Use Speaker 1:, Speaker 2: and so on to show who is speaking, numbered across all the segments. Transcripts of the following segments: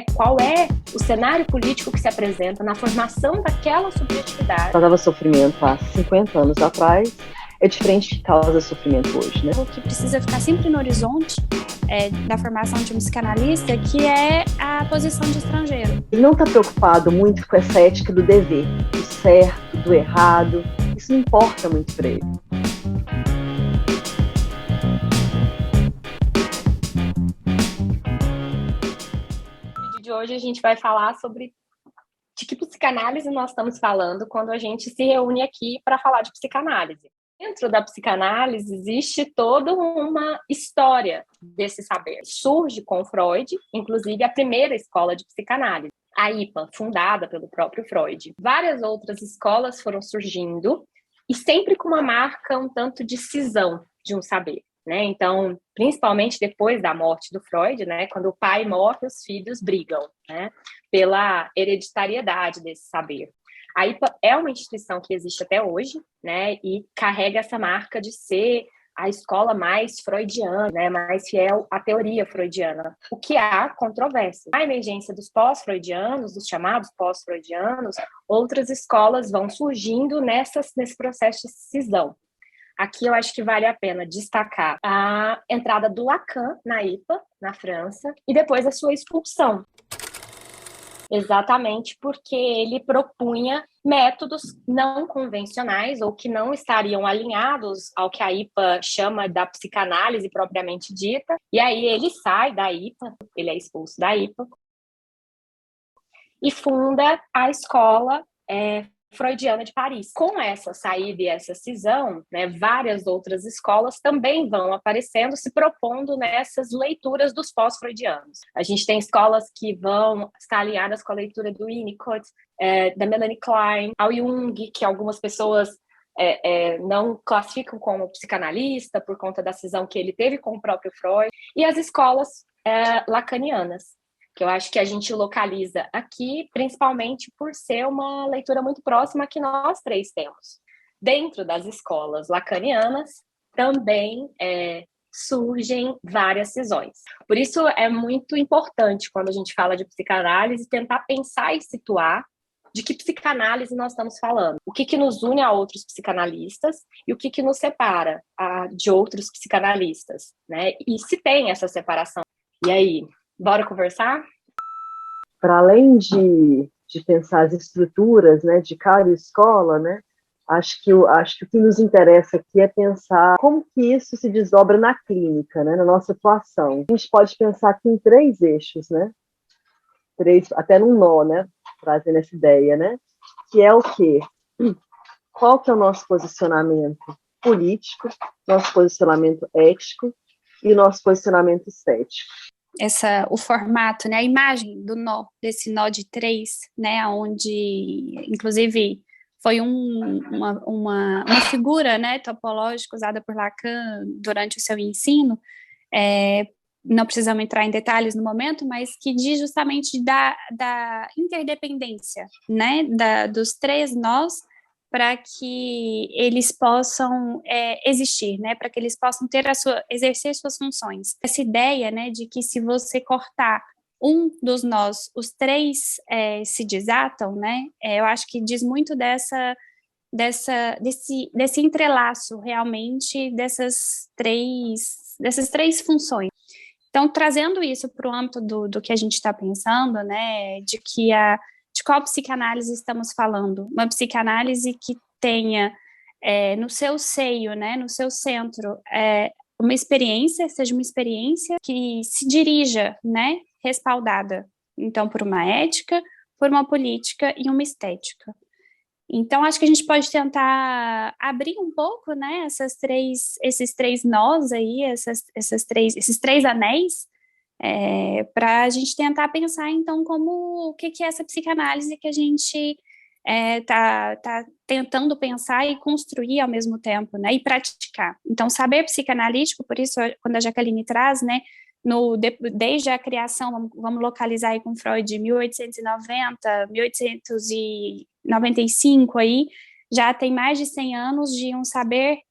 Speaker 1: qual é o cenário político que se apresenta na formação daquela subjetividade.
Speaker 2: Causava sofrimento há 50 anos atrás, é diferente que causa sofrimento hoje, né?
Speaker 3: O que precisa ficar sempre no horizonte da formação de um psicanalista, que é a posição de estrangeiro.
Speaker 2: Ele não está preocupado muito com essa ética do dever, do certo, do errado. Isso não importa muito para ele.
Speaker 1: No vídeo de hoje a gente vai falar sobre de que psicanálise nós estamos falando quando a gente se reúne aqui para falar de psicanálise. Dentro da psicanálise existe toda uma história desse saber. Surge com Freud, inclusive a primeira escola de psicanálise, a IPA, fundada pelo próprio Freud. Várias outras escolas foram surgindo e sempre com uma marca um tanto de cisão de um saber, né? Então, principalmente depois da morte do Freud, né? Quando o pai morre, os filhos brigam, né? Pela hereditariedade desse saber. A IPA é uma instituição que existe até hoje, né, e carrega essa marca de ser a escola mais freudiana, né, mais fiel à teoria freudiana, o que há controvérsia. A emergência dos pós-freudianos, dos chamados pós-freudianos, outras escolas vão surgindo nesse processo de cisão. Aqui eu acho que vale a pena destacar a entrada do Lacan na IPA, na França, e depois a sua expulsão. Exatamente porque ele propunha métodos não convencionais ou que não estariam alinhados ao que a IPA chama da psicanálise propriamente dita. E aí ele sai da IPA, ele é expulso da IPA e funda a escola freudiana de Paris. Com essa saída e essa cisão, né, várias outras escolas também vão aparecendo, se propondo nessas leituras dos pós-freudianos. A gente tem escolas que vão estar alinhadas com a leitura do Winnicott, da Melanie Klein, ao Jung, que algumas pessoas não classificam como psicanalista por conta da cisão que ele teve com o próprio Freud, e as escolas lacanianas, que eu acho que a gente localiza aqui, principalmente por ser uma leitura muito próxima que nós três temos. Dentro das escolas lacanianas, também surgem várias cisões. Por isso, é muito importante, quando a gente fala de psicanálise, tentar pensar e situar de que psicanálise nós estamos falando. O que nos une a outros psicanalistas e o que nos separa de outros psicanalistas, né? E se tem essa separação. E aí? Bora conversar?
Speaker 2: Para além de pensar as estruturas, né, de cada escola, né, acho que o que nos interessa aqui é pensar como que isso se desdobra na clínica, né, na nossa atuação. A gente pode pensar aqui em 3 eixos, né, até num nó, né, trazendo essa ideia, né, que é o quê? Qual que é o nosso posicionamento político, nosso posicionamento ético e o nosso posicionamento estético.
Speaker 3: O formato, né, a imagem do nó, desse nó de 3, né, onde, inclusive, foi uma figura, né, topológica usada por Lacan durante o seu ensino, não precisamos entrar em detalhes no momento, mas que diz justamente da interdependência, né, dos 3 nós, para que eles possam existir, né, para que eles possam exercer suas funções. Essa ideia, né, de que se você cortar um dos nós, os 3 se desatam, né, eu acho que diz muito desse entrelaço, realmente, dessas três funções. Então, trazendo isso para o âmbito do que a gente está pensando, né, de qual psicanálise estamos falando? Uma psicanálise que tenha no seu seio, né, no seu centro, seja uma experiência que se dirija, né, respaldada, então, por uma ética, por uma política e uma estética. Então, acho que a gente pode tentar abrir um pouco, né, esses 3 nós aí, esses 3 anéis, para a gente tentar pensar, então, o que é essa psicanálise que a gente tá tentando pensar e construir ao mesmo tempo, né, e praticar. Então, saber psicanalítico, por isso, quando a Jaqueline traz, né, desde a criação, vamos localizar aí com Freud, 1890, 1895, aí, já tem mais de 100 anos de um saber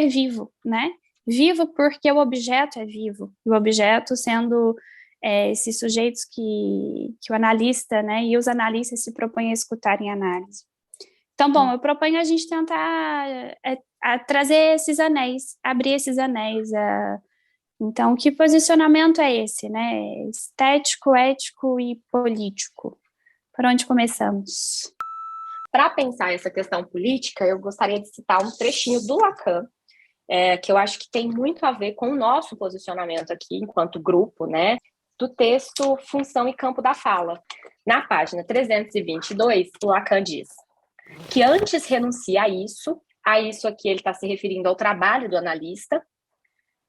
Speaker 3: vivo, né, vivo porque o objeto é vivo, o objeto sendo esses sujeitos que o analista, né, e os analistas se propõem a escutar em análise. Então, bom, eu proponho a gente tentar a trazer esses anéis, abrir esses anéis. Então, que posicionamento é esse, né? Estético, ético e político. Por onde começamos?
Speaker 1: Para pensar essa questão política, eu gostaria de citar um trechinho do Lacan, que eu acho que tem muito a ver com o nosso posicionamento aqui, enquanto grupo, né? Do texto Função e Campo da Fala. Na página 322, o Lacan diz que antes renuncia a isso aqui ele está se referindo ao trabalho do analista.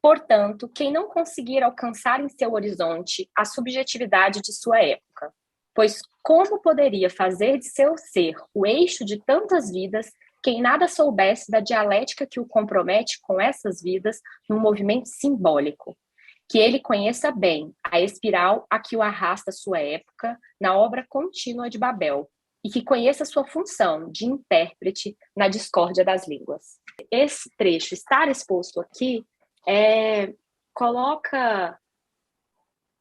Speaker 1: Portanto, quem não conseguir alcançar em seu horizonte a subjetividade de sua época, pois como poderia fazer de seu ser o eixo de tantas vidas quem nada soubesse da dialética que o compromete com essas vidas num movimento simbólico? Que ele conheça bem a espiral a que o arrasta sua época na obra contínua de Babel, e que conheça sua função de intérprete na discórdia das línguas. Esse trecho estar exposto aqui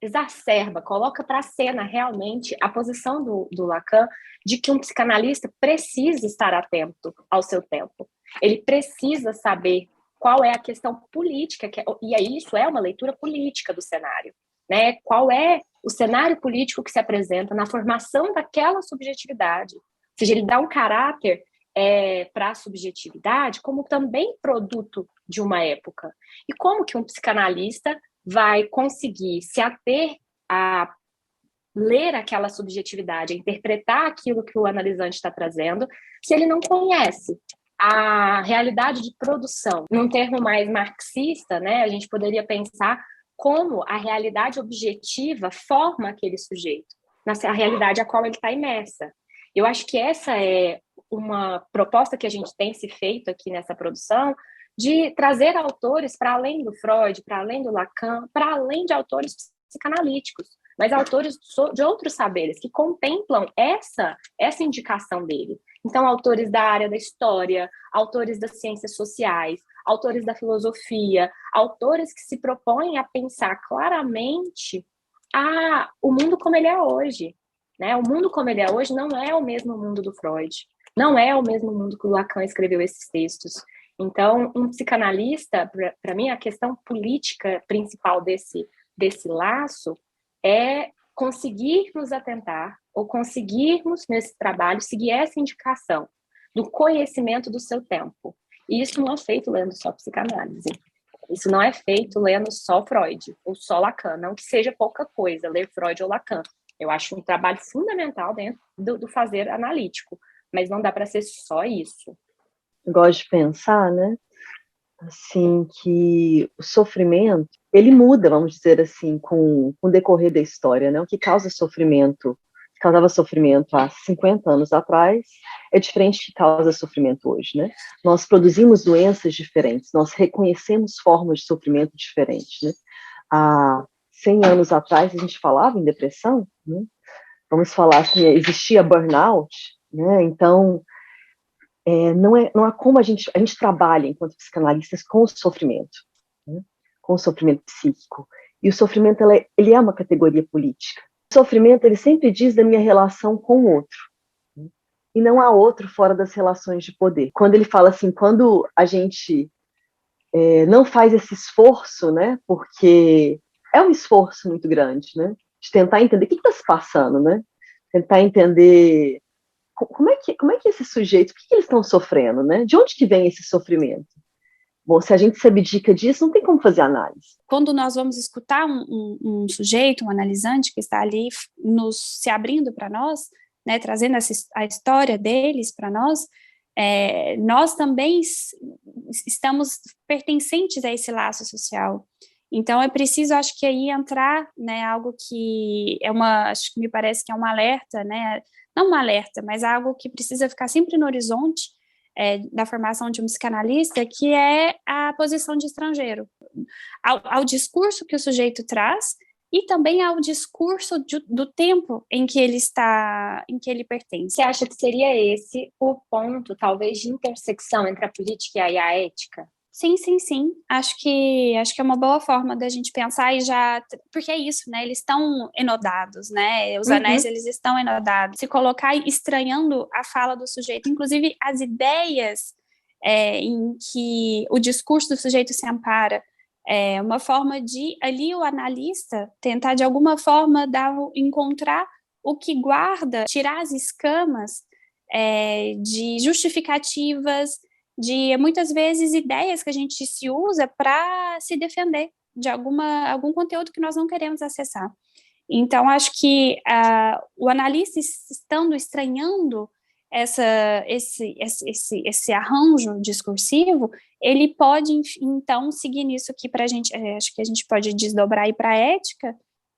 Speaker 1: exacerba, coloca para a cena realmente a posição do Lacan de que um psicanalista precisa estar atento ao seu tempo. Ele precisa saber qual é a questão política, e aí isso é uma leitura política do cenário, né? Qual é o cenário político que se apresenta na formação daquela subjetividade. Ou seja, ele dá um caráter para a subjetividade como também produto de uma época. E como que um psicanalista vai conseguir se ater a ler aquela subjetividade, a interpretar aquilo que o analisante está trazendo, se ele não conhece a realidade de produção? Num termo mais marxista, né, a gente poderia pensar como a realidade objetiva forma aquele sujeito, na realidade a qual ele está imersa. Eu acho que essa é uma proposta que a gente tem se feito aqui nessa produção, de trazer autores para além do Freud, para além do Lacan, para além de autores psicanalíticos, mas autores de outros saberes que contemplam essa indicação dele. Então, autores da área da história, autores das ciências sociais, autores da filosofia, autores que se propõem a pensar claramente o mundo como ele é hoje. Né? O mundo como ele é hoje não é o mesmo mundo do Freud, não é o mesmo mundo que o Lacan escreveu esses textos. Então, um psicanalista, para mim, a questão política principal desse laço é conseguir nos atentar, ou conseguirmos, nesse trabalho, seguir essa indicação do conhecimento do seu tempo. E isso não é feito lendo só psicanálise. Isso não é feito lendo só Freud ou só Lacan. Não que seja pouca coisa ler Freud ou Lacan. Eu acho um trabalho fundamental dentro do fazer analítico, mas não dá para ser só isso.
Speaker 2: Eu gosto de pensar, né, assim, que o sofrimento, ele muda, vamos dizer assim, com o decorrer da história, né? O que causa sofrimento, que causava sofrimento há 50 anos atrás, é diferente do que causa sofrimento hoje, né? Nós produzimos doenças diferentes, nós reconhecemos formas de sofrimento diferentes, né? Há 100 anos atrás a gente falava em depressão, né? Vamos falar assim, existia burnout, né? Então, não há como a gente trabalha enquanto psicanalistas com o sofrimento, né? Com o sofrimento psíquico. E o sofrimento, ele é uma categoria política. O sofrimento, ele sempre diz da minha relação com o outro, né? E não há outro fora das relações de poder. Quando ele fala assim, quando a gente não faz esse esforço, né? Porque é um esforço muito grande, né? De tentar entender o que está se passando, né? Tentar entender como é que esses sujeitos, o que eles estão sofrendo, né? De onde que vem esse sofrimento? Bom, se a gente se abdica disso, não tem como fazer análise.
Speaker 3: Quando nós vamos escutar um sujeito, um analisante que está ali se abrindo para nós, né, trazendo a história deles para nós, nós também estamos pertencentes a esse laço social. Então, é preciso, acho que aí entrar, né, algo que acho que me parece que é um alerta, né, não um alerta, mas algo que precisa ficar sempre no horizonte da formação de um psicanalista, que é a posição de estrangeiro, ao discurso que o sujeito traz e também ao discurso do tempo em que ele pertence.
Speaker 1: Você acha que seria esse o ponto, talvez, de intersecção entre a política e a ética?
Speaker 3: Sim, sim, sim. Acho que é uma boa forma da gente pensar e já, porque é isso, né? Eles estão enodados, né? Os anéis, eles estão enodados. Se colocar estranhando a fala do sujeito, inclusive as ideias em que o discurso do sujeito se ampara, é uma forma de ali o analista tentar de alguma forma encontrar o que guarda, tirar as escamas de justificativas, de muitas vezes ideias que a gente se usa para se defender de algum conteúdo que nós não queremos acessar. Então, acho que o analista estando estranhando esse arranjo discursivo, ele pode, então, seguir nisso aqui para a gente, acho que a gente pode desdobrar aí para a ética,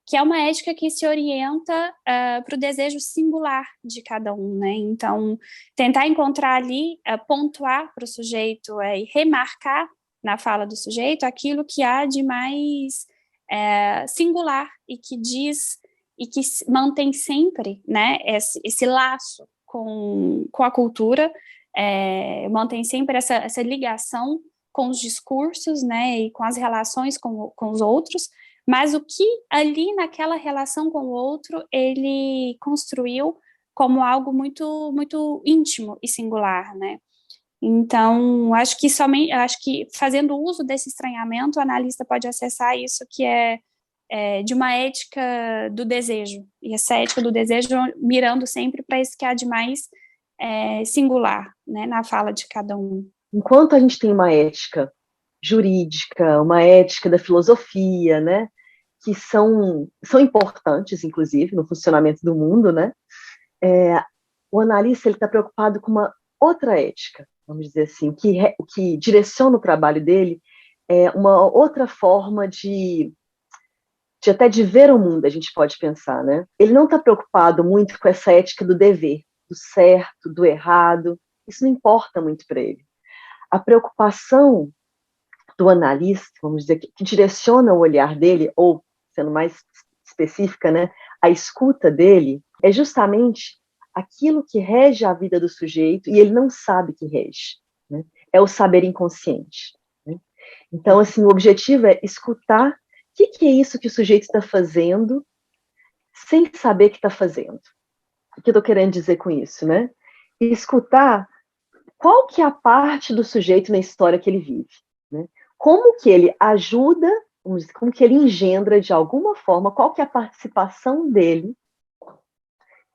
Speaker 3: que é uma ética que se orienta para o desejo singular de cada um, né? Então, tentar encontrar ali, pontuar para o sujeito e remarcar na fala do sujeito aquilo que há de mais singular e que diz e que mantém sempre, né, esse laço com a cultura, mantém sempre essa ligação com os discursos, né, e com as relações com os outros, mas o que ali naquela relação com o outro ele construiu como algo muito, muito íntimo e singular, né? Então, acho que fazendo uso desse estranhamento, o analista pode acessar isso que é de uma ética do desejo, e essa ética do desejo mirando sempre para isso que há de mais singular, né, na fala de cada um.
Speaker 2: Enquanto a gente tem uma ética jurídica, uma ética da filosofia, né, que são importantes, inclusive, no funcionamento do mundo, né, o analista está preocupado com uma outra ética, vamos dizer assim, que direciona o trabalho dele, uma outra forma até de ver o mundo, a gente pode pensar, né? Ele não está preocupado muito com essa ética do dever, do certo, do errado, isso não importa muito para ele. A preocupação do analista, vamos dizer, que direciona o olhar dele, ou, sendo mais específica, né, a escuta dele, é justamente aquilo que rege a vida do sujeito e ele não sabe que rege, né? É o saber inconsciente, né? Então, assim, o objetivo é escutar o que é isso que o sujeito está fazendo sem saber que está fazendo. O que eu estou querendo dizer com isso, né? E escutar qual que é a parte do sujeito na história que ele vive, né? Como que ele ajuda, como que ele engendra de alguma forma, qual que é a participação dele.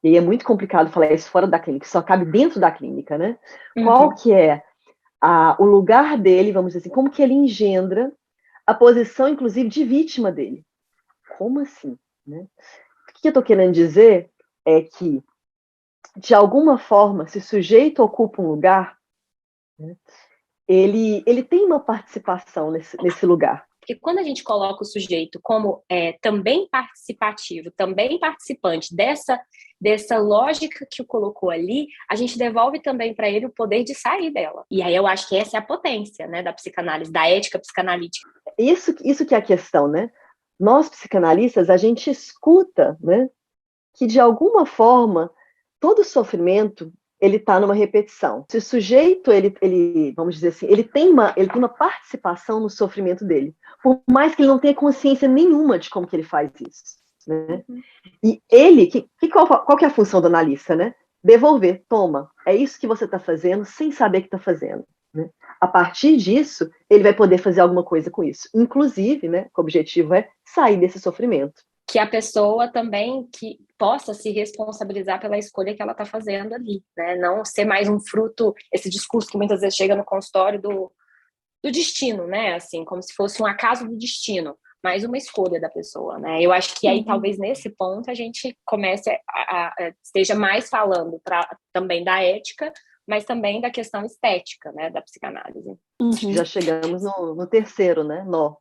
Speaker 2: E aí é muito complicado falar isso fora da clínica, só cabe dentro da clínica, né? Qual que é o lugar dele, vamos dizer assim, como que ele engendra a posição, inclusive, de vítima dele. Como assim, né? O que eu estou querendo dizer é que, de alguma forma, se o sujeito ocupa um lugar, né, ele tem uma participação nesse lugar.
Speaker 1: Porque quando a gente coloca o sujeito como também participativo, também participante dessa lógica que o colocou ali, a gente devolve também para ele o poder de sair dela. E aí eu acho que essa é a potência, né, da psicanálise, da ética psicanalítica.
Speaker 2: Isso que é a questão, né? Nós, psicanalistas, a gente escuta, né, que, de alguma forma, todo sofrimento ele está numa repetição. Se o sujeito, ele, vamos dizer assim, ele tem uma participação no sofrimento dele, por mais que ele não tenha consciência nenhuma de como que ele faz isso, né? E ele, qual que é a função do analista, né? Devolver, toma, é isso que você está fazendo sem saber que está fazendo, né? A partir disso, ele vai poder fazer alguma coisa com isso. Inclusive, né, o objetivo é sair desse sofrimento.
Speaker 1: Que a pessoa também que possa se responsabilizar pela escolha que ela está fazendo ali, né? Não ser mais um fruto, esse discurso que muitas vezes chega no consultório do destino, né? Assim, como se fosse um acaso do destino, mais uma escolha da pessoa, né? Eu acho que aí, talvez, nesse ponto, a gente comece esteja mais falando também da ética, mas também da questão estética, né? Da psicanálise.
Speaker 2: Já chegamos no terceiro, né? Nó.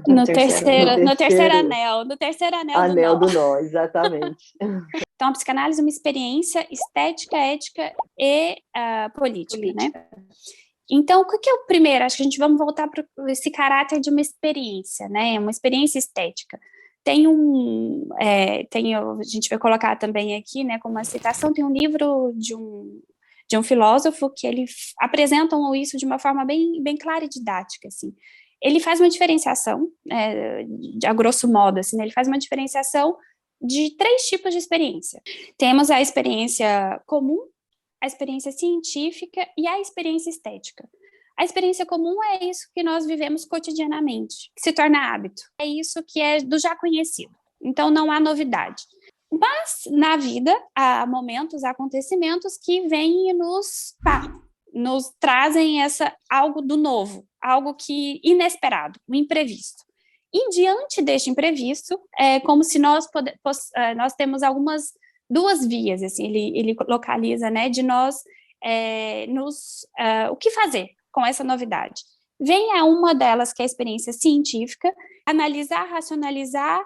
Speaker 3: No terceiro anel
Speaker 2: do nó, exatamente.
Speaker 3: Então, a psicanálise é uma experiência estética, ética e política, né? Então, o que é o primeiro? Acho que vamos voltar para esse caráter de uma experiência, né? Uma experiência estética. A gente vai colocar também aqui, né, como uma citação, tem um livro de de um filósofo que ele apresenta isso de uma forma bem, bem clara e didática, assim. Ele faz uma diferenciação, a grosso modo, assim, né? Ele faz uma diferenciação de 3 tipos de experiência. Temos a experiência comum, a experiência científica e a experiência estética. A experiência comum é isso que nós vivemos cotidianamente, que se torna hábito. É isso que é do já conhecido. Então, não há novidade. Mas, na vida, há momentos, há acontecimentos que vêm e nos trazem algo do novo, algo que inesperado, um imprevisto. E, diante deste imprevisto, é como se nós temos duas vias, assim, ele localiza, né, de nós o que fazer com essa novidade. Vem a uma delas, que é a experiência científica, analisar, racionalizar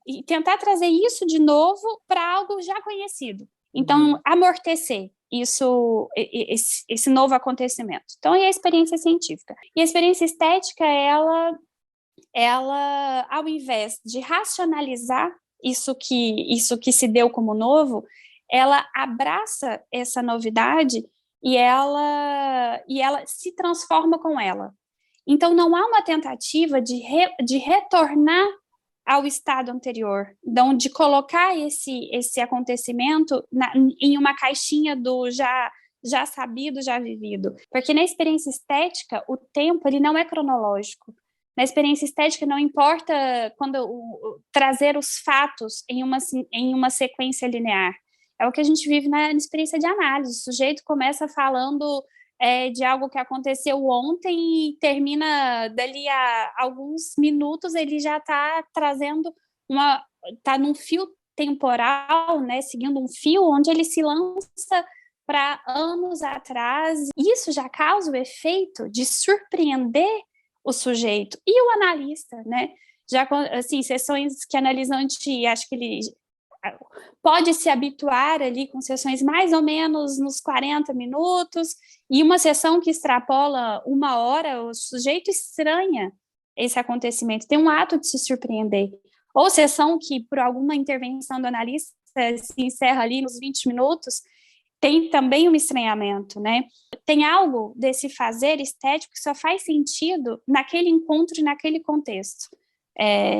Speaker 3: e tentar trazer isso de novo para algo já conhecido. Então, amortecer esse novo acontecimento. Então, é a experiência científica. E a experiência estética, ela ao invés de racionalizar isso que se deu como novo, ela abraça essa novidade e ela se transforma com ela. Então, não há uma tentativa de retornar ao estado anterior, então, de colocar esse acontecimento em uma caixinha do já sabido, já vivido. Porque na experiência estética, o tempo ele não é cronológico. Na experiência estética, não importa trazer os fatos em uma sequência linear. É o que a gente vive na experiência de análise. O sujeito começa falando de algo que aconteceu ontem e termina dali a alguns minutos, ele já está trazendo está num fio temporal, né, seguindo um fio onde ele se lança para anos atrás. Isso já causa o efeito de surpreender o sujeito e o analista, né? Já, assim, sessões que analisante, acho que ele pode se habituar ali com sessões mais ou menos nos 40 minutos, e uma sessão que extrapola 1 hora, o sujeito estranha esse acontecimento, tem um ato de se surpreender. Ou sessão que, por alguma intervenção do analista, se encerra ali nos 20 minutos, tem também um estranhamento, né? Tem algo desse fazer estético que só faz sentido naquele encontro e naquele contexto.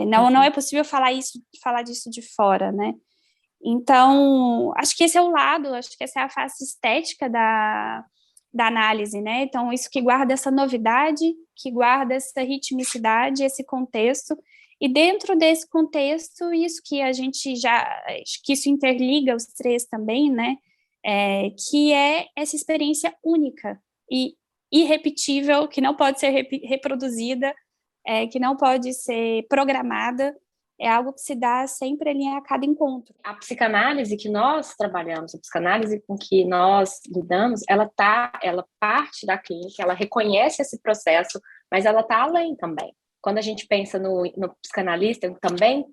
Speaker 3: Não é possível falar disso de fora, né? Então, acho que esse é o lado, acho que essa é a face estética da análise, né? Então, isso que guarda essa novidade, que guarda essa ritmicidade, esse contexto, e dentro desse contexto, isso que a gente acho que isso interliga os 3 também, né? Que é essa experiência única e irrepetível, que não pode ser reproduzida, que não pode ser programada, é algo que se dá sempre ali a cada encontro.
Speaker 1: A psicanálise que nós trabalhamos, a psicanálise com que nós lidamos, ela parte da clínica, ela reconhece esse processo, mas ela está além também. Quando a gente pensa no psicanalista também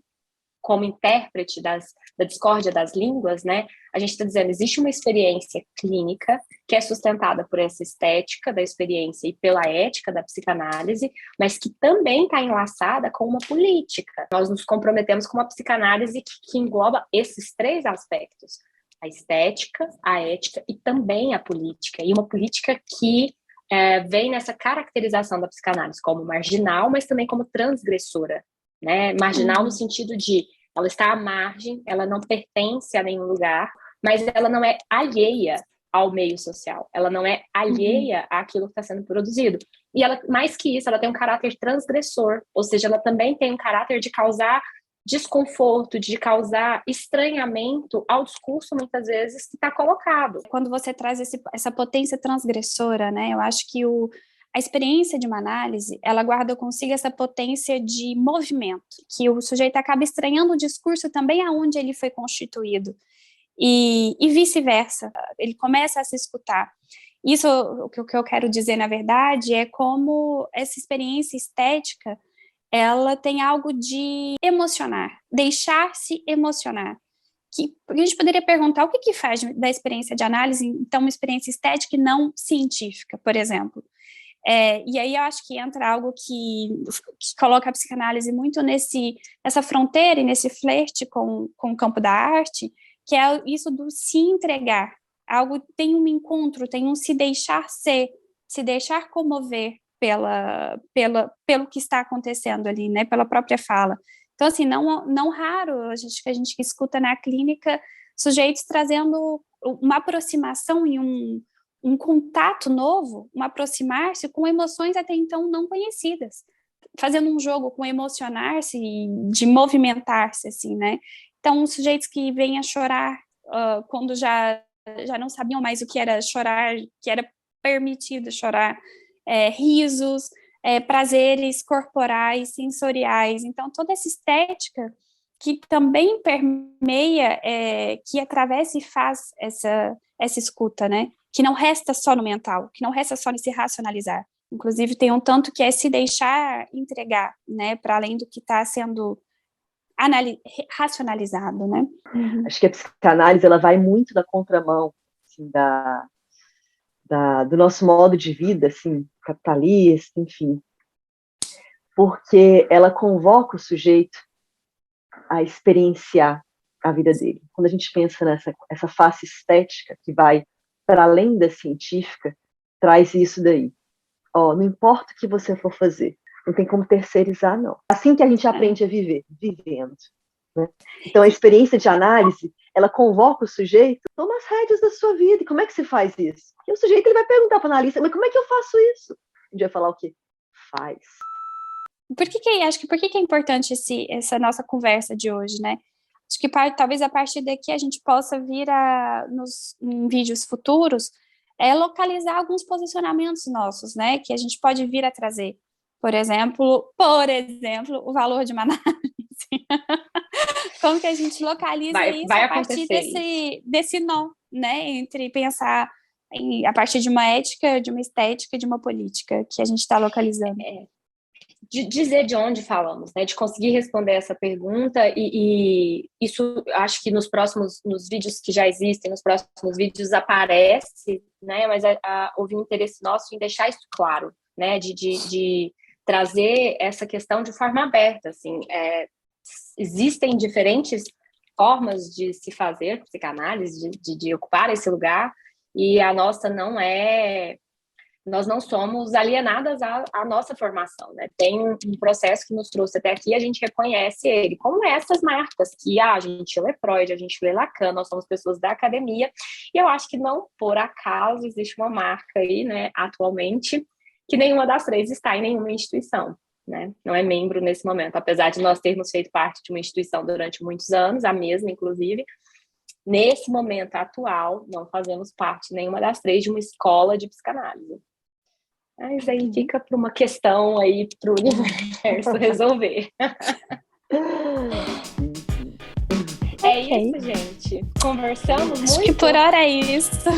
Speaker 1: como intérprete da discórdia das línguas, né, a gente está dizendo, existe uma experiência clínica que é sustentada por essa estética da experiência e pela ética da psicanálise, mas que também está enlaçada com uma política. Nós nos comprometemos com uma psicanálise que engloba esses 3 aspectos, a estética, a ética e também a política, e uma política que vem nessa caracterização da psicanálise como marginal, mas também como transgressora, né? Marginal no sentido de ela está à margem, ela não pertence a nenhum lugar, mas ela não é alheia ao meio social, ela não é alheia àquilo que está sendo produzido. E ela, mais que isso, ela tem um caráter transgressor, ou seja, ela também tem um caráter de causar desconforto, de causar estranhamento ao discurso, muitas vezes, que está colocado.
Speaker 3: Quando você traz essa potência transgressora, né, eu acho que a experiência de uma análise, ela guarda consigo essa potência de movimento, que o sujeito acaba estranhando o discurso também aonde ele foi constituído, e vice-versa, ele começa a se escutar. Isso, o que eu quero dizer, na verdade, é como essa experiência estética, ela tem algo de emocionar, deixar-se emocionar. A gente poderia perguntar o que faz da experiência de análise, então, uma experiência estética e não científica, por exemplo. E aí eu acho que entra algo que coloca a psicanálise muito nessa fronteira e nesse flerte com o campo da arte, que é isso do se entregar algo tem um encontro, tem um se deixar ser, se deixar comover pelo que está acontecendo ali, né, pela própria fala. Então, assim, não raro que a gente escuta na clínica sujeitos trazendo uma aproximação e um contato novo, um aproximar-se com emoções até então não conhecidas, fazendo um jogo com emocionar-se e de movimentar-se, assim, né? Então, sujeitos que vêm a chorar quando já não sabiam mais o que era chorar, que era permitido chorar, risos, prazeres corporais, sensoriais. Então, toda essa estética que também permeia, que atravessa e faz essa escuta, né? Que não resta só no mental, que não resta só nesse racionalizar. Inclusive, tem um tanto que é se deixar entregar, né? Para além do que está sendo racionalizado, né?
Speaker 2: Acho que a psicanálise ela vai muito na contramão assim, do nosso modo de vida, assim, capitalista, enfim, porque ela convoca o sujeito a experienciar a vida dele. Quando a gente pensa essa face estética que vai para além da científica, traz isso daí. Não importa o que você for fazer, não tem como terceirizar, não. Assim que a gente aprende a viver, vivendo. Né? Então, a experiência de análise, ela convoca o sujeito, toma as rédeas da sua vida. E como é que se faz isso? E o sujeito ele vai perguntar para o analista, mas como é que eu faço isso? A gente vai falar o quê? Faz.
Speaker 3: Por que é importante essa nossa conversa de hoje, né? Acho que talvez a partir daqui a gente possa vir em vídeos futuros localizar alguns posicionamentos nossos, né? Que a gente pode vir a trazer. Por exemplo, o valor de uma análise. Como que a gente localiza isso a partir desse nó, né? Entre pensar a partir de uma ética, de uma estética, de uma política que a gente está localizando.
Speaker 1: De dizer de onde falamos, né? De conseguir responder essa pergunta e isso acho que nos vídeos que já existem, nos próximos vídeos aparece, né? Mas houve um interesse nosso em deixar isso claro, né? De trazer essa questão de forma aberta, assim. Existem diferentes formas de se fazer psicanálise, de ocupar esse lugar, e a nossa não é... Nós não somos alienadas à nossa formação, né? Tem um processo que nos trouxe até aqui, a gente reconhece ele, como essas marcas que a gente lê Freud, a gente lê Lacan, nós somos pessoas da academia, e eu acho que não por acaso existe uma marca aí, né, atualmente, que nenhuma das três está em nenhuma instituição, né? Não é membro nesse momento, apesar de nós termos feito parte de uma instituição durante muitos anos, a mesma, inclusive. Nesse momento atual, não fazemos parte, nenhuma das três, de uma escola de psicanálise. Mas aí fica para uma questão aí para o universo resolver. É isso, gente. Conversamos muito.
Speaker 3: Acho que por hora é isso.